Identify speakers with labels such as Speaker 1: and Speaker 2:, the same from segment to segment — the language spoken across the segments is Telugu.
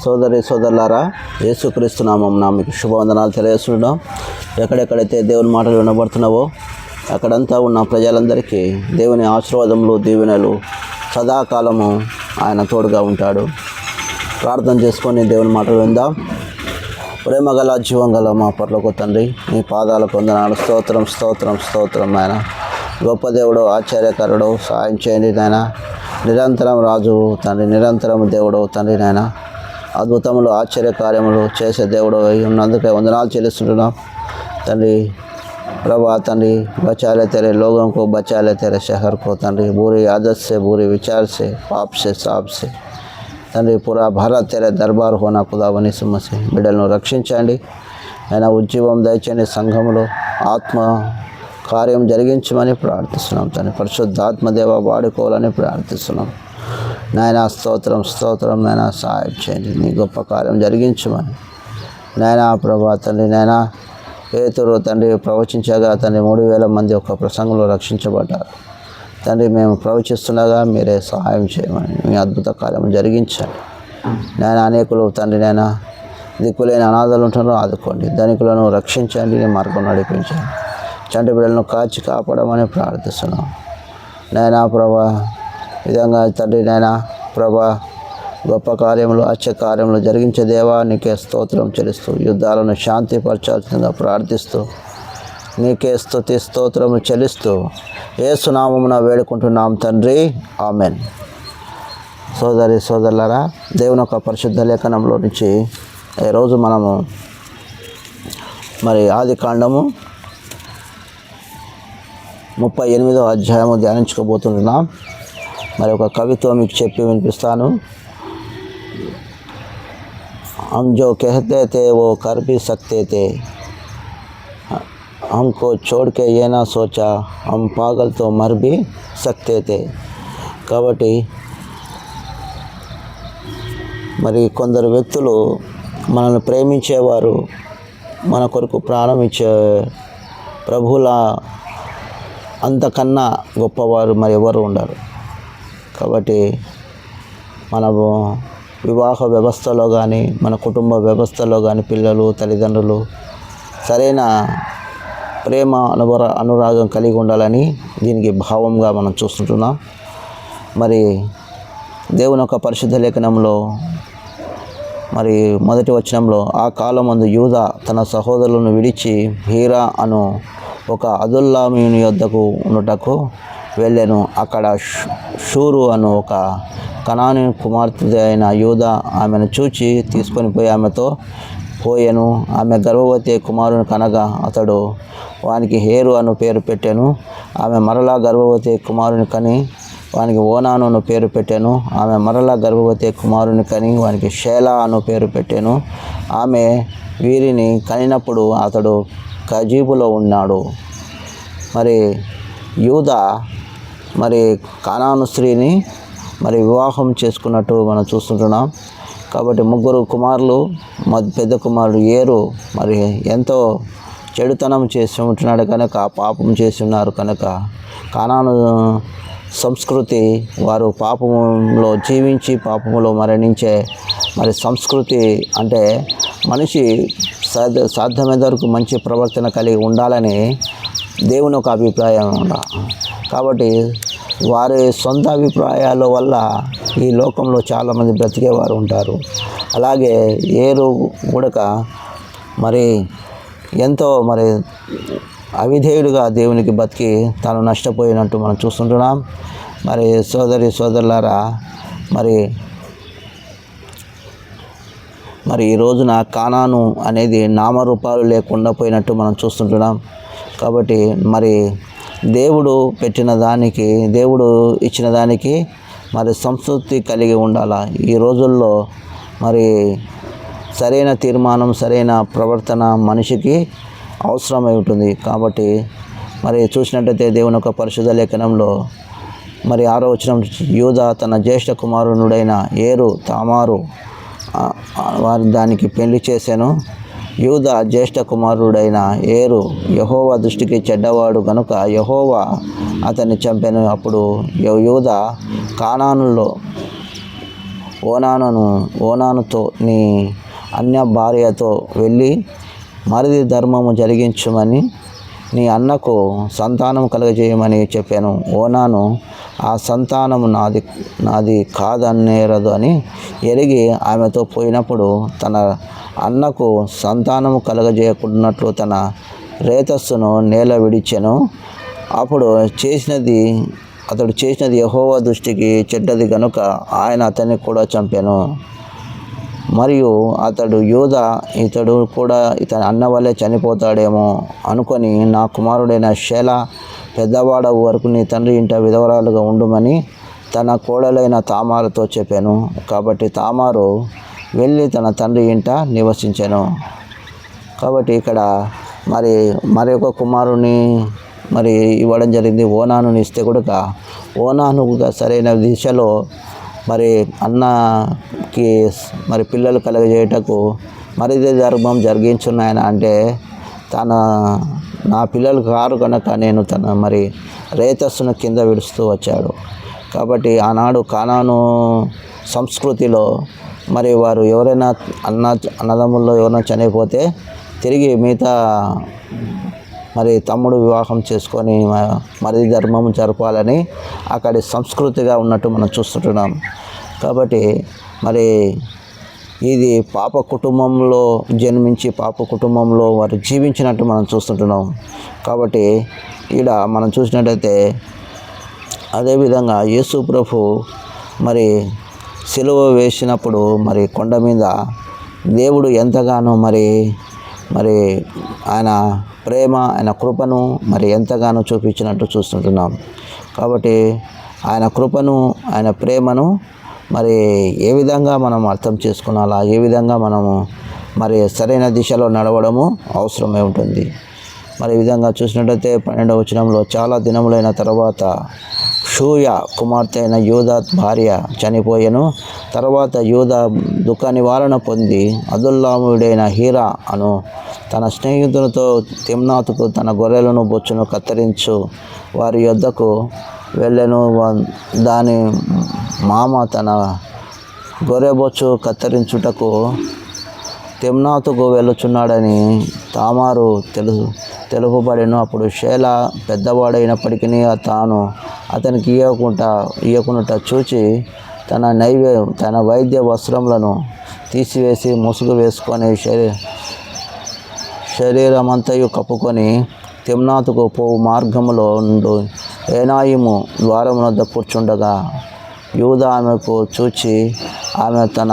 Speaker 1: సోదరి సోదరులారా, యేసుక్రీస్తు నామమున మీకు శుభవందనాలు తెలియజేస్తున్నాం. ఎక్కడెక్కడైతే దేవుని మాటలు వినబడుతున్నావో అక్కడంతా ఉన్న ప్రజలందరికీ దేవుని ఆశీర్వాదములు, దీవెనలు సదాకాలము ఆయన తోడుగా ఉంటాడు. ప్రార్థన చేసుకొని దేవుని మాటలు విందాం. ప్రేమగల జీవంగల మా పరలోక తండ్రి, నీ పాదాలకు వందనాలు. స్తోత్రం స్తోత్రం స్తోత్రం. ఆయన గొప్ప దేవుడు, ఆశ్చర్యకరుడు, సహాయం చేయండి నాయన. నిరంతరం రాజు తండ్రి, నిరంతరం దేవుడు తండ్రి నాయన. అద్భుతములు, ఆశ్చర్యకార్యములు చేసే దేవుడు ఉన్నందుకే వందనాలు చెల్లిస్తుంటున్నాం తండ్రి. ప్రభా తండ్రి, बचा तेरे लोगों को, बचा ले तेरे शहर को తండ్రి. बुरी आदत से, बुरी विचार से, पाप से, साप से తండ్రి. पूरा भारत तेरे दरबार होना खुदावनी సమస్య బిడ్డలను రక్షించండి ఆయన. ఉజ్జీవం దయచేయండి. సంఘములో ఆత్మ కార్యం జరిగించమని ప్రార్థిస్తున్నాం తండ్రి. పరిశుద్ధాత్మ దేవ వాడుకోవాలని ప్రార్థిస్తున్నాం నాయన. స్తోత్రం స్తోత్రం నాయన. సహాయం చేయండి, నీ గొప్ప కార్యం జరిగించమని నాయన. ప్రభా తండ్రి నాయన, పేతురు తండ్రి ప్రవచించగా తండ్రి 3000 మంది ఒక ప్రసంగంలో రక్షించబడ్డారు తండ్రి. మేము ప్రవచిస్తుండగా మీరే సహాయం చేయమని, మీ అద్భుత కార్యం జరిగించండి నాయన. అనేకులు తండ్రి నాయన దిక్కులేని అనాథలు ఉంటున్నారో ఆదుకోండి. ధనికులను రక్షించండి, నీ మార్గం నడిపించండి. చంటి బిడ్డలను కాచి కాపాడమని ప్రార్థిస్తున్నాం నాయన. ప్రభా విధంగా తండ్రి నాయన ప్రభా గొప్ప కార్యములు, ఆశ్చర్యకార్యములు జరిగించే దేవా నీకే స్తోత్రం చెల్లిస్తూ, యుద్ధాలను శాంతిపరచాల్సిందిగా ప్రార్థిస్తూ నీకే స్తుతి స్తోత్రము చెల్లిస్తూ యేసు నామమున వేడుకుంటున్నాం తండ్రి. ఆమెన్. సోదరి సోదరులారా, దేవుని యొక్క పరిశుద్ధ లేఖనంలో నుంచి ఈరోజు మనము మరి ఆది కాండము 38వ అధ్యాయము ధ్యానించుకోబోతుంటున్నాం. మరి ఒక కవిత్వం మీకు చెప్పి వినిపిస్తాను. हम जो कहते थे वो कर भी सकते थे, हमको छोड़ के ये ना सोचा, हम पागल तो मर भी सकते थे. కాబట్టి మరి కొందరు వ్యక్తులు మనల్ని ప్రేమించేవారు, మన కొరకు ప్రాణం ఇచ్చే ప్రభువుల అంతకన్నా గొప్పవారు మరి ఎవరు ఉండరు. కాబట్టి మనము వివాహ వ్యవస్థలో కానీ, మన కుటుంబ వ్యవస్థలో కానీ పిల్లలు, తల్లిదండ్రులు సరైన ప్రేమ, అనురాగం కలిగి ఉండాలని దీనికి భావంగా మనం చూస్తుంటున్నాం. మరి దేవుని యొక్క పరిశుద్ధ లేఖనంలో మరి మొదటి వచనంలో, ఆ కాలమందు యూదా తన సహోదరులను విడిచి హీరా అను ఒక అదుల్లామీయుని యొద్దకు ఉండుటకు వెళ్ళెను. అక్కడ షూరు అను ఒక కనానీ కుమార్తె అయిన యూదా ఆమెను చూచి తీసుకొని పోయి ఆమెతో పోయెను. ఆమె గర్భవతి కుమారుని కనగా అతడు వానికి హేరు అను పేరు పెట్టెను. ఆమె మరలా గర్భవతి కుమారుని కని వానికి ఓనాను అను పేరు పెట్టెను. ఆమె మరలా గర్భవతి కుమారుని కని వానికి షేలా అను పేరు పెట్టెను. ఆమె వీరిని కనినప్పుడు అతడు కజీబులో ఉన్నాడు. మరి యూదా మరి కానాను స్త్రీని మరి వివాహం చేసుకున్నట్టు మనం చూస్తుంటున్నాం. కాబట్టి 3 కుమారులు, పెద్ద కుమారుడు ఏరు మరి ఎంతో చెడుతనం చేసి ఉంటున్నాడు కనుక, పాపం చేసి ఉన్నారు కనుక, కానాను సంస్కృతి వారు పాపములో జీవించి పాపములో మరణించే మరి సంస్కృతి. అంటే మనిషి సాధ్యమైనంత వరకు మంచి ప్రవర్తన కలిగి ఉండాలని దేవుని ఒక అభిప్రాయం. కాబట్టి వారి సొంత అభిప్రాయాల వల్ల ఈ లోకంలో చాలామంది బ్రతికేవారు ఉంటారు. అలాగే ఏరు కూడక మరి ఎంతో మరి అవిధేయుడిగా దేవునికి బతికి తాను నష్టపోయినట్టు మనం చూస్తుంటున్నాం. మరి సోదరి సోదరులారా, మరి ఈ రోజున కానాను అనేది నామరూపాలు లేకుండా పోయినట్టు మనం చూస్తుంటున్నాం. కాబట్టి మరి దేవుడు పెట్టిన దానికి, దేవుడు ఇచ్చిన దానికి మరి సంతృప్తి కలిగి ఉండాలి. ఈ రోజుల్లో మరి సరైన తీర్మానం, సరైన ప్రవర్తన మనిషికి అవసరమై ఉంటుంది. కాబట్టి మరి చూసినట్టయితే దేవుని యొక్క పరిశుద్ధ లేఖనంలో మరి 6వ వచనం, యూదా తన జ్యేష్ఠ కుమారునుడైన ఏరు తామారు వారి దానికి పెళ్లి చేశాను. యూదా జ్యేష్ఠ కుమారుడైన ఏరు యెహోవా దృష్టికి చెడ్డవాడు కనుక యెహోవా అతన్ని చంపెను. అప్పుడు యూదా కానానులో ఓనానుతో నీ అన్య భార్యతో వెళ్ళి మరిది ధర్మము జరిగించుమని నీ అన్నకు సంతానం కలుగజేయమని చెప్పాను. ఓనాను ఆ సంతానము నాది కాదనేరదు అని ఎరిగి ఆమెతో పోయినప్పుడు తన అన్నకు సంతానము కలుగజేయకున్నట్లు తన రేతస్సును నేల విడిచెను. అతడు చేసినది యెహోవా దృష్టికి చెడ్డది గనుక ఆయన అతన్ని కూడా చంపెను. మరియు ఇతడు కూడా ఇతని అన్న వల్లే చనిపోతాడేమో అనుకొని, నా కుమారుడైన షేలా పెద్దవాడవు వరకు నీ తండ్రి ఇంట విధవరాలుగా ఉండుమని తన కోడలైన తామారుతో చెప్పాను. కాబట్టి తామారు వెళ్ళి తన తండ్రి ఇంట నివసించెను. కాబట్టి ఇక్కడ మరి ఒక కుమారుని ఇవ్వడం జరిగింది. ఓనానుని ఇస్తే కూడా ఓనాను సరైన దిశలో అన్నకి పిల్లలు కలగజేయటకు మరిది ధర్మం జరిగించున్నాయన అంటే నా పిల్లలు కారు కనుక నేను తన రేతస్సును కింద విడుస్తూ వచ్చాడు. కాబట్టి ఆనాడు కానాను సంస్కృతిలో వారు ఎవరైనా అన్నదమ్ముల్లో ఎవరైనా చనిపోతే తిరిగి మిగతా తమ్ముడు వివాహం చేసుకొని మరిది ధర్మం జరపాలని అక్కడి సంస్కృతిగా ఉన్నట్టు మనం చూస్తుంటున్నాం. కాబట్టి ఇది పాప కుటుంబంలో జన్మించి పాప కుటుంబంలో వారు జీవించినట్టు మనం చూస్తుంటున్నాం. కాబట్టి ఈడ మనం చూసినట్టయితే అదేవిధంగా యేసు ప్రభు సిలువ వేసినప్పుడు కొండ మీద దేవుడు ఎంతగానో ఆయన ప్రేమ ఆయన కృపను ఎంతగానో చూపించినట్టు చూస్తుంటున్నాం. కాబట్టి ఆయన కృపను ఆయన ప్రేమను ఏ విధంగా మనం అర్థం చేసుకున్నాలా, ఏ విధంగా మనము సరైన దిశలో నడవడము అవసరమై ఉంటుంది. ఈ విధంగా చూసినట్టయితే 12వ వచనంలో, చాలా దినములైన తర్వాత షూయ కుమార్తె అయిన యూదా భార్య చనిపోయెను. తర్వాత యూదా దుఃఖ నివారణ పొంది అదుల్లాముడైన హీరా అను తన స్నేహితులతో తిమ్నాతుకు తన గొర్రెలను బొచ్చును కత్తిరించు వారి యొద్దకు వెళ్ళెను. దాని మామ తన గొర్రె బొచ్చు కత్తిరించుటకు తిమ్నాతుకు వెళ్ళుచున్నాడని తామారు తెలుపబడెను. అప్పుడు షేలా పెద్దవాడైనప్పటికీ తాను అతనికి ఇయ్యకుండా చూచి తన వైద్య వస్త్రములను తీసివేసి ముసుగు వేసుకొని శరీరమంతయు కప్పుకొని తిమ్నాతుకు పోవు మార్గములో నుండి ఏనాయిము ద్వారం వద్ద కూర్చుండగా యూదా ఆమెకు చూచి ఆమె తన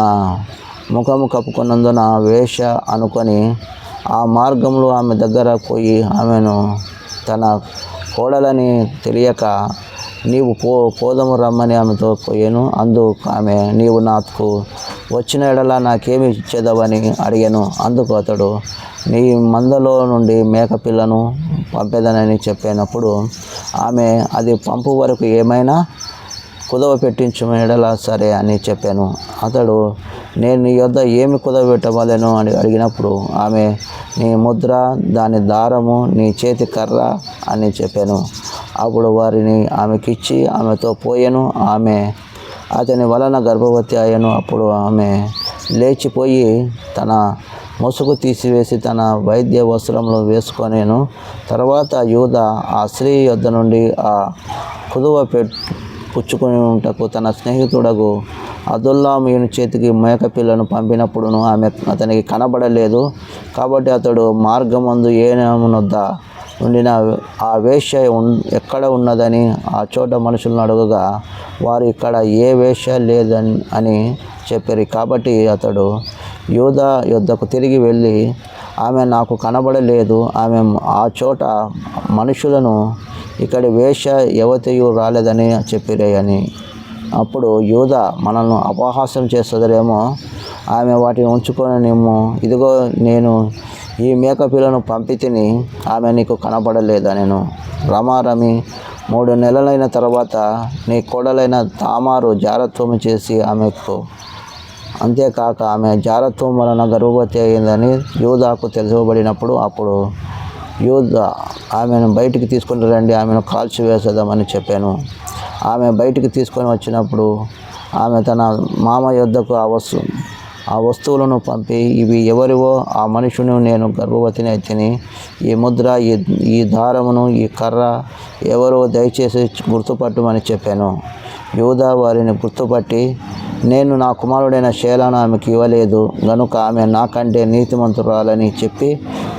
Speaker 1: ముఖము కప్పుకున్నందున వేష అనుకొని ఆ మార్గంలో ఆమె దగ్గర పోయి ఆమెను తన కోడలని తెలియక నీవు పోదము రమ్మని ఆమెతో పోయాను. అందుకు ఆమె, నీవు నాకు వచ్చిన ఎడల నాకేమి ఇచ్చేదవని అడిగాను. అందుకు అతడు, నీ మందలో నుండి మేకపిల్లను పంపేదనని చెప్పినప్పుడు ఆమె, అది పంపు వరకు ఏమైనా కుదవ పెట్టించు ఎడల సరే అని చెప్పాను. అతడు, నేను నీ యొద్ద ఏమి కుదవ పెట్టవలెను అని అడిగినప్పుడు ఆమె, నీ ముద్ర, దాని దారము, నీ చేతి కర్ర అని చెప్పాను. అప్పుడు వారిని ఆమెకిచ్చి ఆమెతో పోయెను. ఆమె అతని వలన గర్భవతి అయ్యను. అప్పుడు ఆమె లేచిపోయి తన ముసుగు తీసివేసి తన వైద్య వస్త్రములు వేసుకొనేను. తర్వాత యూదా ఆ స్త్రీ యొద్ద నుండి ఆ కుదువ పుచ్చుకునేటకు తన స్నేహితుడకు అదుల్లామీయుని చేతికి మేకపిల్లను పంపినప్పుడును ఆమె అతనికి కనబడలేదు. కాబట్టి అతడు మార్గమందు ఏనామునొద్ద ఉండిన ఆ వేశ్య ఎక్కడ ఉన్నదని ఆ చోట మనుషులను అడుగగా వారు, ఇక్కడ ఏ వేశ్య లేదని అని చెప్పారు. కాబట్టి అతడు యూదా యొద్దకు తిరిగి వెళ్ళి, ఆమె నాకు కనబడలేదు, ఆమె ఆ చోట మనుషులను ఇక్కడి వేశ్య యువతియు రాలేదని చెప్పిరని. అప్పుడు యూదా, మనల్ని అపహాస్యం చేస్తుందరేమో, ఆమె వాటిని ఉంచుకొని నిమ్ము, ఇదిగో నేను ఈ మేకపిల్లను పంపితిని, ఆమె నీకు కనబడలేదనెను. రమారమి 3 నెలలైన తర్వాత నీ కోడలైన తామారు జారత్వము చేసి ఆమెకు, అంతేకాక ఆమె జారత్వం వలన గర్భవతి అయిందని యూదాకు తెలుపబడినప్పుడు అప్పుడు యూదా, ఆమెను బయటికి తీసుకుని రండి, ఆమెను కాల్చివేసేద్దామని చెప్పాను. ఆమె బయటికి తీసుకొని వచ్చినప్పుడు ఆమె తన మామ యొద్దకు ఆ వస్తువులను పంపి, ఇవి ఎవరివో ఆ మనుషుని నేను గర్భవతిని అయితిని, ఈ ముద్ర, ఈ దారమును, ఈ కర్ర ఎవరో దయచేసి గుర్తుపట్టమని చెప్పాను. యూదా వారిని గుర్తుపట్టి, నేను నా కుమారుడైన షేలాను ఆమెకు ఇవ్వలేదు గనుక ఆమె నాకంటే నీతిమంతురాలని చెప్పి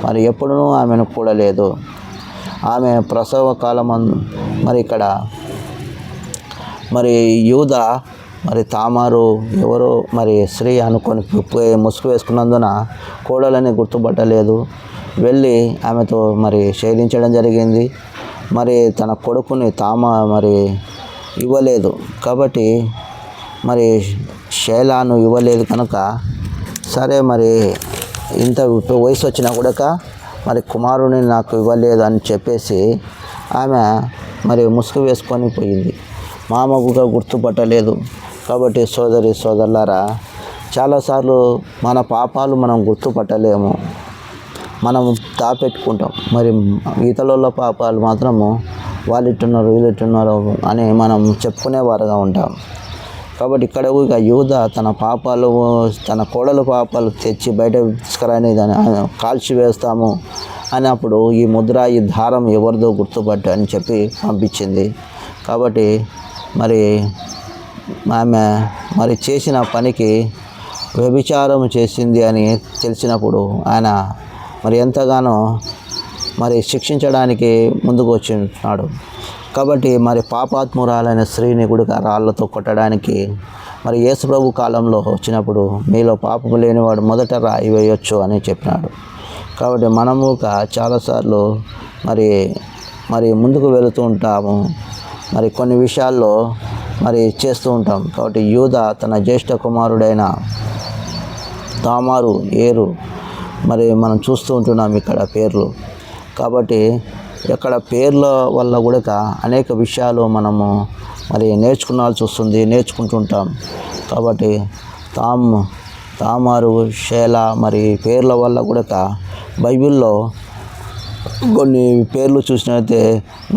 Speaker 1: మరి ఎప్పుడూ ఆమెను కూడలేదు. ఆమె ప్రసవ కాలమందు మరి ఇక్కడ మరి యూదా మరి తామారు ఎవరో మరి స్త్రీ అనుకొని ముసుగు వేసుకున్నందున కోడలని గుర్తుపట్టలేదు. వెళ్ళి ఆమెతో మరి శయనించడం జరిగింది. మరి తన కొడుకుని మరి ఇవ్వలేదు కాబట్టి మరి షేలాను ఇవ్వలేదు కనుక సరే మరి ఇంత వయసు వచ్చినా కూడా మరి కుమారుని నాకు ఇవ్వలేదు అని చెప్పేసి ఆమె మరి ముసుగు వేసుకొని పోయింది. మామగుగా గుర్తుపట్టలేదు. కాబట్టి సోదరులారా, చాలాసార్లు మన పాపాలు మనం గుర్తుపట్టలేము, మనం దాపెట్టుకుంటాం. మరి ఇతరుల పాపాలు మాత్రము వాళ్ళు ఇట్టున్నారు వీళ్ళు ఇట్టున్నారు అని మనం చెప్పుకునేవారుగా ఉంటాం. కాబట్టి ఇక్కడ ఇక యూదా తన పాపాలు, తన కోడల పాపాలు తెచ్చి బయట తీసుకురాని దాన్ని కాల్చి వేస్తాము అన్నప్పుడు ఈ ముద్ర, ఈ దారం ఎవరిదో గుర్తుపట్టు అని చెప్పి పంపించింది. కాబట్టి మరి ఆమె మరి చేసిన పనికి వ్యభిచారం చేసింది అని తెలిసినప్పుడు ఆయన మరి ఎంతగానో మరి శిక్షించడానికి ముందుకు వచ్చినాడు. కాబట్టి మరి పాపాత్మురాలైన స్త్రీని కూడా రాళ్లతో కొట్టడానికి మరి యేసుప్రభు కాలంలో వచ్చినప్పుడు మీలో పాపము లేనివాడు మొదట రాయి వేయొచ్చు అని చెప్పినాడు. కాబట్టి మనము చాలాసార్లు మరి ముందుకు వెళుతూ ఉంటాము, మరి కొన్ని విషయాల్లో మరి చేస్తూ ఉంటాం. కాబట్టి యూదా తన జ్యేష్ఠ కుమారుడైన తామారు, ఏరు మరి మనం చూస్తూ ఉంటున్నాం ఇక్కడ పేర్లు. కాబట్టి ఇక్కడ పేర్ల వల్ల కూడా అనేక విషయాలు మనము మరి నేర్చుకున్నాల్సి వస్తుంది, నేర్చుకుంటుంటాం. కాబట్టి తామారు, షేలా మరి పేర్ల వల్ల కూడా బైబిల్లో కొన్ని పేర్లు చూసినట్లయితే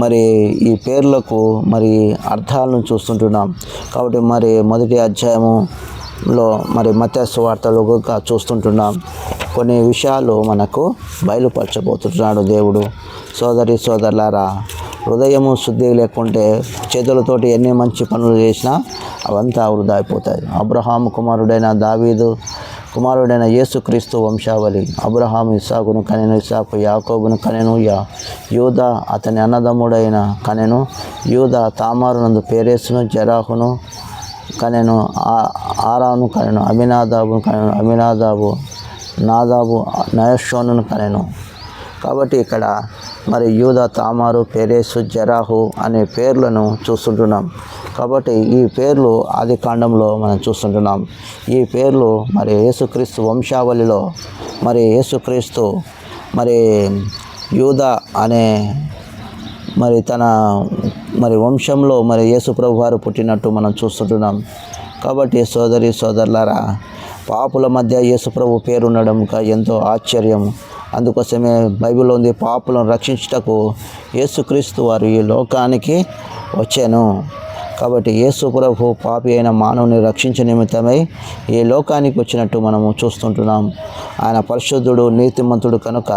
Speaker 1: మరి ఈ పేర్లకు మరి అర్థాలను చూస్తుంటున్నాం. కాబట్టి మరి మొదటి అధ్యాయములో మరి మత్తయి సువార్తలో చూస్తుంటున్నాం. కొన్ని విషయాలు మనకు బయలుపరచబోతున్నాడు దేవుడు. సోదరులారా, హృదయము శుద్ధి లేకుంటే చేతులతోటి ఎన్ని మంచి పనులు చేసినా అవంతా వృధా అయిపోతాయి. అబ్రహాము కుమారుడైన దావీదు కుమారుడైన యేసుక్రీస్తు వంశావళి. అబ్రహాము ఇస్సాకును కనెను, ఇస్సాకు యాకోబును కనెను, యూదా అతని అన్నదమ్ముడైన కనెను. యూదా తామారునందు పేరేసును, జెరాహును కనెను, ఆరాను కనెను, అమినాదాబును కనెను, అమినాదాబు నాదాబు నయషోనును కనెను. కాబట్టి ఇక్కడ మరి యూదా, తామారు, పేరేసు, జెరాహు అనే పేర్లను చూస్తుంటున్నాం. కాబట్టి ఈ పేర్లు ఆది కాండంలో మనం చూస్తుంటున్నాం. ఈ పేర్లు మరి యేసుక్రీస్తు వంశావళిలో మరి యేసుక్రీస్తు మరి యూదా అనే మరి తన మరి వంశంలో మరి యేసు ప్రభు వారు పుట్టినట్టు మనం చూస్తుంటున్నాం. కాబట్టి సోదరులారా, పాపుల మధ్య యేసు ప్రభు పేరు ఉండడం ఎంతో ఆశ్చర్యం. అందుకోసమే బైబిల్లో ఉంది, పాపులను రక్షించుటకు యేసుక్రీస్తు వారు ఈ లోకానికి వచ్చాను. కాబట్టి యేసు ప్రభు పాపి అయిన మానవుని రక్షించే నిమిత్తమై ఈ లోకానికి వచ్చినట్టు మనము చూస్తుంటున్నాం. ఆయన పరిశుద్ధుడు, నీతిమంతుడు కనుక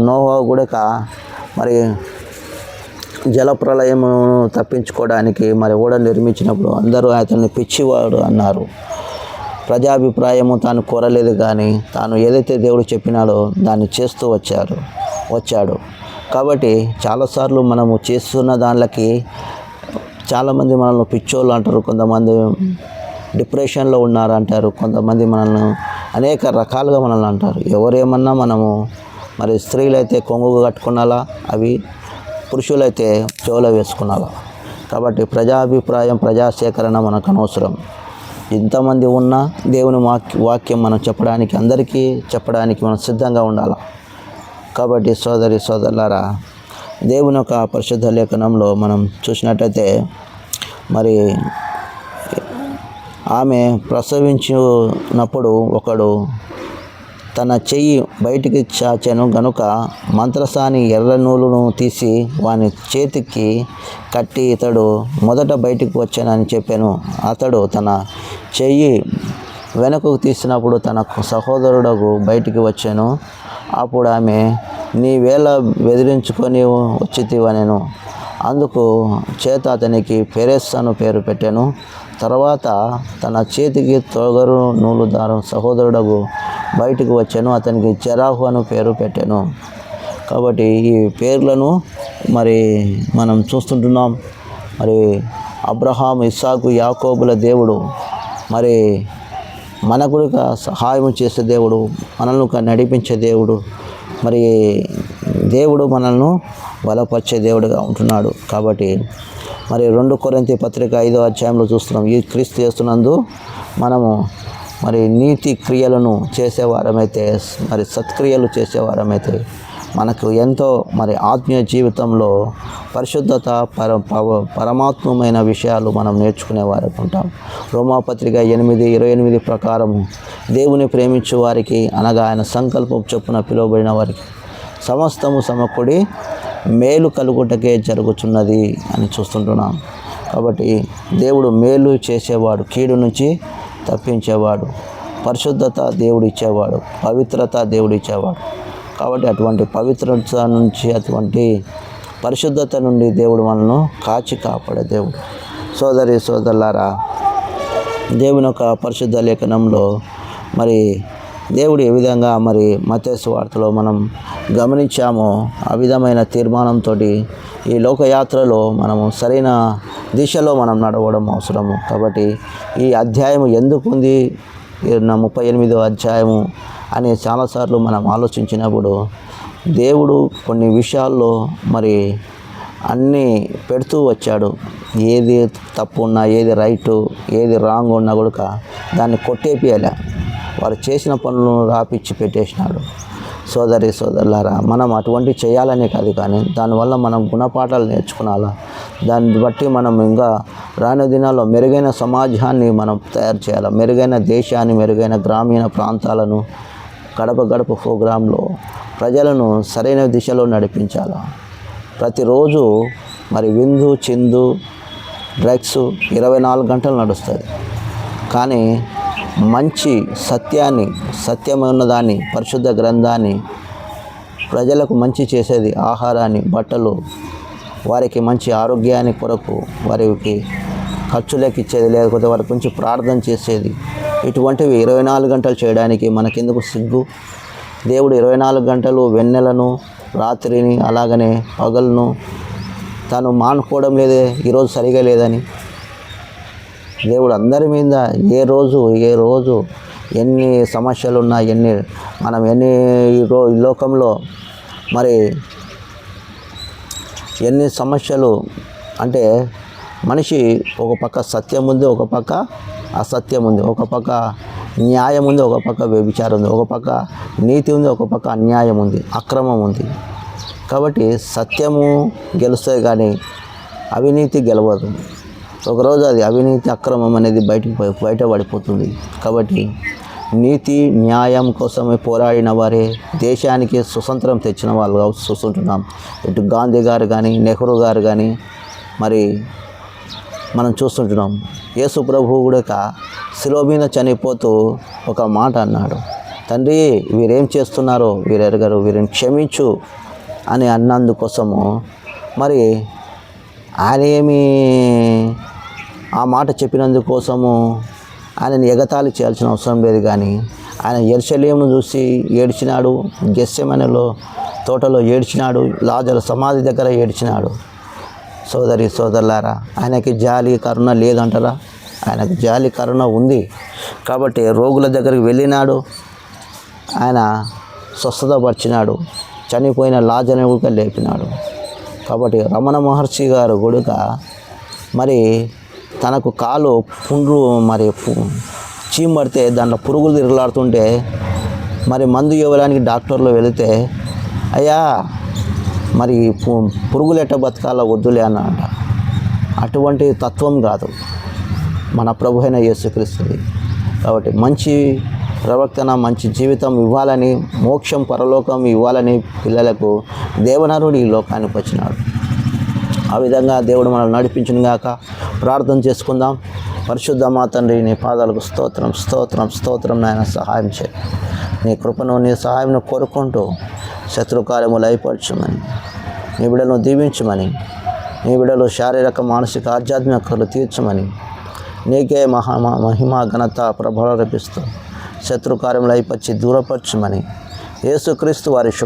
Speaker 1: నోవా కూడా మరి జలప్రలయమును తప్పించుకోవడానికి మరి ఓడ నిర్మించినప్పుడు అందరూ అతన్ని పిచ్చివాడు అన్నారు. ప్రజాభిప్రాయము తాను కోరలేదు, కానీ తాను ఏదైతే దేవుడు చెప్పినాడో దాన్ని చేస్తూ వచ్చాడు. కాబట్టి చాలాసార్లు మనము చేస్తున్న దానిలకి చాలామంది మనల్ని పిచ్చోళ్ళు అంటారు, కొంతమంది డిప్రెషన్లో ఉన్నారంటారు, కొంతమంది మనల్ని అనేక రకాలుగా మనల్ని అంటారు. ఎవరేమన్నా మనము మరి స్త్రీలైతే కొంగు కట్టుకున్నాలా, అవి పురుషులైతే చెవులో వేసుకున్నాలా. కాబట్టి ప్రజాభిప్రాయం, ప్రజాసేకరణ మనకు అనవసరం. ఇంతమంది ఉన్నా దేవుని వాక్యం మనం చెప్పడానికి, అందరికీ చెప్పడానికి మనం సిద్ధంగా ఉండాలి. కాబట్టి సోదరులారా, దేవుని యొక్క పరిశుద్ధ లేఖనంలో మనం చూసినట్టయితే మరి ఆమె ప్రసవించినప్పుడు ఒకడు తన చెయ్యి బయటికి చాచెను గనుక మంత్రసాని ఎర్ర నూలును తీసి వాని చేతికి కట్టి ఇతడు మొదట బయటికి వచ్చానని చెప్పాను. అతడు తన చెయ్యి వెనుకకు తీసినప్పుడు తన సహోదరుడు బయటికి వచ్చాను. అప్పుడు ఆమె, నీవేళ బెదిరించుకొని వచ్చితివనెను. అందుకు చేత అతనికి పెరెస్ అను పేరు పెట్టాను. తర్వాత తన చేతికి తొగరు నూలు దారం సహోదరుడు బయటకు వచ్చాను. అతనికి జెరాహు అను పేరు పెట్టాను. కాబట్టి ఈ పేర్లను మరి మనం చూస్తుంటున్నాం. మరి అబ్రహాం, ఇస్సాకు, యాకోబుల దేవుడు, మరి మనకు సహాయం చేసే దేవుడు, మనల్ని నడిపించే దేవుడు, మరి దేవుడు మనల్ని బలపరిచే దేవుడుగా ఉంటున్నాడు. కాబట్టి మరి 2 కొరింథీ పత్రిక 5వ అధ్యాయంలో చూస్తున్నాం. ఈ క్రీస్తు యేసునందు మనము మరి నీతి క్రియలను చేసేవారమైతే, మరి సత్క్రియలు చేసేవారమైతే మనకు ఎంతో మరి ఆత్మీయ జీవితంలో పరిశుద్ధత, పరమాత్మమైన విషయాలు మనం నేర్చుకునేవారు ఉంటాం. రోమాపత్రిక 8:28 ప్రకారం దేవుని ప్రేమించు వారికి, అనగా ఆయన సంకల్పం చొప్పున పిలువబడిన వారికి సమస్తము సమకూడి మేలు కలుగుటకే జరుగుతున్నది అని చూస్తుంటున్నాం. కాబట్టి దేవుడు మేలు చేసేవాడు, కీడు నుంచి తప్పించేవాడు, పరిశుద్ధత దేవుడు ఇచ్చేవాడు, పవిత్రత దేవుడు ఇచ్చేవాడు. కాబట్టి అటువంటి పవిత్రత నుంచి, అటువంటి పరిశుద్ధత నుండి దేవుడు మనల్ని కాచి కాపాడే దేవుడు. సోదరి సోదరులారా, దేవుని యొక్క పరిశుద్ధ లేఖనంలో మరి దేవుడు ఏ విధంగా మరి మత్తయి సువార్తలో మనం గమనించామో ఆ విధమైన తీర్మానంతో ఈ లోకయాత్రలో మనము సరైన దిశలో మనం నడవడం అవసరము. కాబట్టి ఈ అధ్యాయం ఎందుకు ఉంది, 38వ అధ్యాయము అని చాలాసార్లు మనం ఆలోచించినప్పుడు దేవుడు కొన్ని విషయాల్లో మరి అన్నీ పెడుతూ వచ్చాడు. ఏది తప్పు ఉన్నా, ఏది రైటు, ఏది రాంగ్ ఉన్నా కూడా దాన్ని కొట్టేపియాలి. వారు చేసిన పనులను రాపిచ్చి పెట్టేసినాడు. సోదరి సోదరులారా, మనం అటువంటి చేయాలనే కాదు, కానీ దానివల్ల మనం గుణపాఠాలు నేర్చుకునాలా. దాన్ని బట్టి మనం ఇంకా రాను దినాల్లో మెరుగైన సమాజాన్ని మనం తయారు చేయాలి. మెరుగైన దేశాన్ని, మెరుగైన గ్రామీణ ప్రాంతాలను గడప గడప ప్రోగ్రాంలో ప్రజలను సరైన దిశలో నడిపించాలి. ప్రతిరోజు మరి విందు చిందు డ్రగ్స్ 24 గంటలు నడుస్తుంది. కానీ మంచి సత్యాన్ని, సత్యమైన దాన్ని, పరిశుద్ధ గ్రంథాన్ని, ప్రజలకు మంచి చేసేది ఆహారాన్ని, బట్టలు, వారికి మంచి ఆరోగ్యాన్ని కొరకు వారికి ఖర్చులకు ఇచ్చేది, లేకపోతే వారి గురించి ప్రార్థన చేసేది, ఇటువంటివి 24 గంటలు చేయడానికి మనకెందుకు సిగ్గు? దేవుడు 24 గంటలు వెన్నెలను, రాత్రిని, అలాగనే పగలను తాను మానుకోవడం లేదే, ఈరోజు సరిగా లేదని. దేవుడు అందరి మీద ఏ రోజు ఎన్ని సమస్యలున్నా, మనం ఈ లోకంలో మరి ఎన్ని సమస్యలు అంటే, మనిషి ఒక పక్క సత్యం ఉంది, ఒక పక్క అసత్యం ఉంది, ఒక పక్క న్యాయం ఉంది, ఒక పక్క వ్యభిచారం ఉంది, ఒక పక్క నీతి ఉంది, ఒక పక్క అన్యాయం ఉంది, అక్రమం ఉంది. కాబట్టి సత్యము గెలుస్తుంది కానీ అవినీతి గెలవదు. ఒకరోజు అది అవినీతి, అక్రమం అనేది బయటపడిపోతుంది. కాబట్టి నీతి న్యాయం కోసమే పోరాడిన వారే దేశానికి స్వతంత్రం తెచ్చిన వాళ్ళుగా చూస్తుంటున్నాం. ఇటు గాంధీ గారు కానీ, నెహ్రూ గారు కానీ మరి మనం చూస్తుంటున్నాం. యేసు ప్రభువు కూడా శిలువ మీద చనిపోతూ ఒక మాట అన్నాడు, తండ్రి వీరేం చేస్తున్నారో వీరెరగరు, వీరిని క్షమించు అని అన్నందుకోసము మరి ఆయన ఏమి ఆ మాట చెప్పినందుకోసము ఆయనని ఎగతాళి చేయాల్సిన అవసరం లేదు. కానీ ఆయన యెరూషలేమును చూసి ఏడ్చినాడు, గెత్సెమనెలో తోటలో ఏడ్చినాడు, లాజరు సమాధి దగ్గర ఏడ్చినాడు. సోదరి సోదరులారా, ఆయనకి జాలి కరుణ లేదంటారా? ఆయనకు జాలి కరుణ ఉంది. కాబట్టి రోగుల దగ్గరికి వెళ్ళినాడు, ఆయన స్వస్థతపరిచినాడు, చనిపోయిన లాజరుని కూడా లేపినాడు. కాబట్టి రమణ మహర్షి గారు కూడా మరి తనకు కాలు పుండ్రు మరి చీమడితే దాంట్లో పురుగులు తిరుగులాడుతుంటే మరి మందు ఇవ్వడానికి డాక్టర్లు వెళితే, అయ్యా మరి పురుగులు ఎట్ట బతకాల వద్దులే అన్నమాట. అటువంటి తత్వం కాదు మన ప్రభు అయిన యేసుక్రీస్తుది. కాబట్టి మంచి ప్రవక్తన మంచి జీవితం ఇవ్వాలని, మోక్షం పరలోకం ఇవ్వాలని పిల్లలకు దేవనరుడు ఈ లోకానికి వచ్చినాడు. ఆ విధంగా దేవుడు మనల్ని నడిపించును గాక. ప్రార్థన చేసుకుందాం. పరిశుద్ధ మా తండ్రి, నీ పాదాలకు స్తోత్రం స్తోత్రం స్తోత్రం. నాయన సహాయం చేయి. నీ కృపను, నీ సహాయంను కోరుకుంటూ శత్రుకార్యము లయపరచమని, నీ బిడ్డలను దీవించమని, నీ బిడ్డలు శారీరక మానసిక ఆధ్యాత్మికలు తీర్చమని, నీకే మహిమ ఘనత ప్రభావం రపిస్తూ శత్రుకార్యములు అయిపచ్చి దూరపరచమని యేసుక్రీస్తు వారి